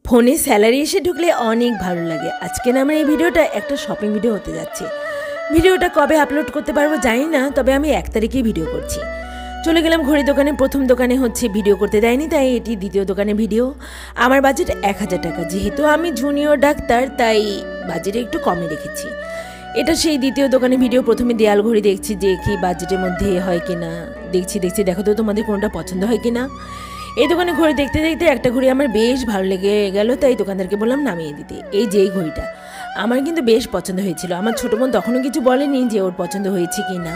ফোনে স্যালারি এসে ঢুকলে অনেক ভালো লাগে। আজকে না আমার এই ভিডিওটা একটা শপিং ভিডিও হতে যাচ্ছে। ভিডিওটা কবে আপলোড করতে পারবো জানি না, তবে আমি 1 তারিখেই ভিডিও করছি। চলে গেলাম ঘড়ি দোকানে। প্রথম দোকানে ভিডিও করতে দেয়নি, তাই এটি দ্বিতীয় দোকানে ভিডিও। আমার বাজেট 1000 টাকা। যেহেতু আমি জুনিয়র ডাক্তার তাই বাজেটে একটু কমে রেখেছি। এটা সেই দ্বিতীয় দোকানে ভিডিও। প্রথমে দেয়াল ঘড়ি দেখছি যে কি বাজেটের মধ্যে হয় কিনা। দেখছি দেখো তো তোমাদের কোনটা পছন্দ হয় কিনা। এই দোকানে ঘড়ি দেখতে দেখতে একটা ঘড়ি আমার বেশ ভালো লেগে গেল, তাই দোকানদারকে বললাম নামিয়ে দিতে। এই যে এই ঘড়িটা আমার কিন্তু বেশ পছন্দ হয়েছিল। আমার ছোটো বোন তখনও কিছু বলেনি যে ওর পছন্দ হয়েছে কি না।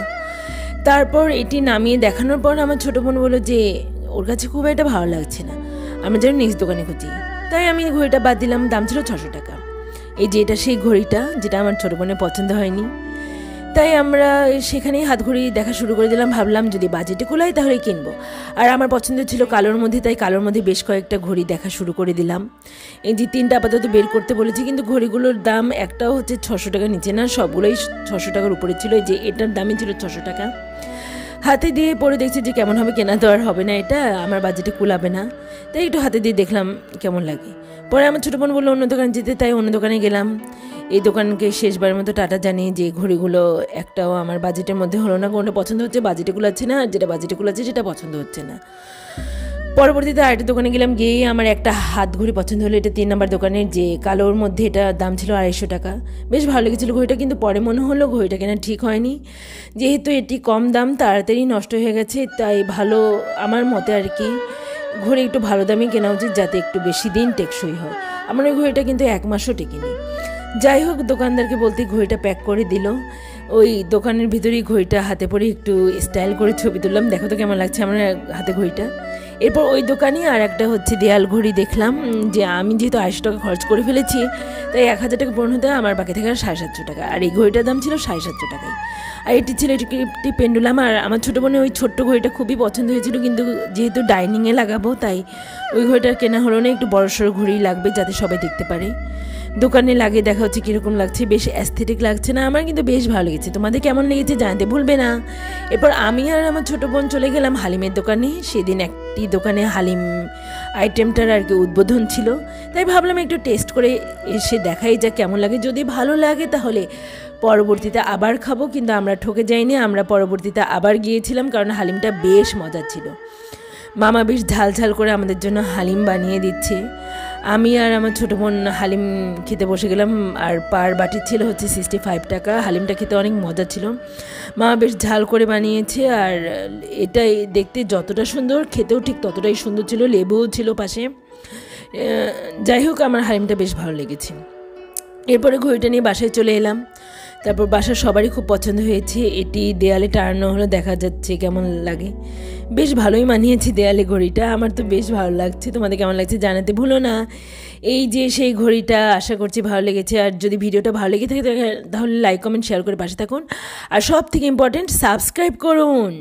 তারপর এটি নামিয়ে দেখানোর পর আমার ছোটো বোন বললো যে ওর কাছে খুব একটা ভালো লাগছে না, আমরা যেন নেক্সট দোকানে খুঁজি। তাই আমি ঘড়িটা বাদ দিলাম। দাম ছিল 600 টাকা। এই যে এটা সেই ঘড়িটা যেটা আমার ছোটো বোনের পছন্দ হয়নি, তাই আমরা সেখানেই হাত ঘড়ি দেখা শুরু করে দিলাম। ভাবলাম যদি বাজেটে কুলায় তাহলে কিনবো। আর আমার পছন্দ ছিল কালোর মধ্যে, তাই কালোর মধ্যে বেশ কয়েকটা ঘড়ি দেখা শুরু করে দিলাম। এই যে 3টা আপাতত বের করতে বলেছি, কিন্তু ঘড়িগুলোর দাম একটাও হচ্ছে 600 টাকার নিচে না, সবগুলোই 600 টাকার উপরে ছিল। এই যে এটার দামই ছিল 600 টাকা। হাতে দিয়ে পরে দেখছি যে কেমন হবে, কেনা তো আর হবে না, এটা আমার বাজেটে কুলাবে না। তাই একটু হাতে দিয়ে দেখলাম কেমন লাগে। পরে আমার ছোটো বোন বললো অন্য দোকানে যেতে, তাই অন্য দোকানে গেলাম। এই দোকানকে শেষবারের মতো টাটা জানিয়ে যে ঘড়িগুলো একটাও আমার বাজেটের মধ্যে হলো না। কোনটা পছন্দ হচ্ছে বাজেটে কুলাচ্ছে না, আর যেটা বাজেটে কুলাচ্ছে সেটা পছন্দ হচ্ছে না। পরবর্তীতে আরেকটা দোকানে গেলাম। গিয়েই আমার একটা হাত ঘড়ি পছন্দ হলো। এটা 3 নম্বর দোকানের, যে কালোর মধ্যে। এটা দাম ছিল 250 টাকা। বেশ ভালো লেগেছিলো ঘড়িটা, কিন্তু পরে মনে হলো ঘড়িটা কেনা ঠিক হয়নি। যেহেতু এটি কম দাম, তাড়াতাড়ি নষ্ট হয়ে গেছে, তাই ভালো আমার মতে আর কি ঘড়ি একটু ভালো দামই কেনা উচিত, যাতে একটু বেশি দিন টেকসই হয়। আমার ওই ঘড়িটা কিন্তু 1 মাসও টেকেনি। যাই হোক, দোকানদারকে বলতে ঘড়িটা প্যাক করে দিল। ওই দোকানের ভিতরেই ঘড়িটা হাতে পরে একটু স্টাইল করে ছবি তুললাম। দেখো তো কেমন লাগছে আমার হাতে ঘড়িটা। এরপর ওই দোকানে আর একটা দেয়াল ঘড়ি দেখলাম। যে আমি যেহেতু 250 টাকা খরচ করে ফেলেছি, তাই 1000 টাকা পূরণ হতে আমার বাকি থেকে 750 টাকা। আর এই ঘড়িটার দাম ছিল 750 টাকায়। আর এটি ছিল একটি পেন্ডুলাম। আর আমার ছোটো বোনের ওই ছোট্ট ঘড়িটা খুবই পছন্দ হয়েছিল, কিন্তু যেহেতু ডাইনিংয়ে লাগাবো তাই ওই ঘড়িটার কেনা হলো না। একটু বড়সড় ঘড়ি লাগবে যাতে সবাই দেখতে পারে। দোকানে লাগিয়ে দেখা হচ্ছে কীরকম লাগছে, বেশ অ্যাস্থেটিক লাগছে না? আমার কিন্তু বেশ ভালো লেগেছে। তোমাদের কেমন লেগেছে জানতে ভুলবে না। এরপর আমি আর আমার ছোটো বোন চলে গেলাম হালিমের দোকানে। সেদিন একটি দোকানে হালিম আইটেমটার আর কি উদ্বোধন ছিল, তাই ভাবলাম একটু টেস্ট করে এসে দেখাই যা কেমন লাগে। যদি ভালো লাগে তাহলে পরবর্তীতে আবার খাবো। কিন্তু আমরা ঠকে যাইনি, আমরা পরবর্তীতে আবার গিয়েছিলাম, কারণ হালিমটা বেশ মজার ছিল। মামা বেশ ঝাল ঝাল করে আমাদের জন্য হালিম বানিয়ে দিচ্ছে। আমি আর আমার ছোটো বোন হালিম খেতে বসে গেলাম। আর পার বাটি ছিল 65 টাকা। হালিমটা খেতে অনেক মজা ছিল। মামা বেশ ঝাল করে বানিয়েছে। আর এটাই দেখতে যতটা সুন্দর, খেতেও ঠিক ততটাই সুন্দর ছিল। লেবুও ছিল পাশে। যাই হোক, আমার হালিমটা বেশ ভালো লেগেছে। এরপরে ঘড়িটা নিয়ে বাসায় চলে এলাম। তারপর বাসার সবারই খুব পছন্দ হয়েছে। এটি দেয়ালে টানানো হলো, দেখা যাচ্ছে কেমন লাগে। বেশ ভালোই মানিয়েছে দেয়ালে ঘড়িটা, আমার তো বেশ ভালো লাগছে। তোমাদের কেমন লাগছে জানাতে ভুলো না। এই যে সেই ঘড়িটা, আশা করছি ভালো লেগেছে। আর যদি ভিডিওটা ভালো লেগে থাকে তাহলে লাইক কমেন্ট শেয়ার করে পাশে থাকুন। আর সব থেকে ইম্পর্টেন্ট, সাবস্ক্রাইব করুন।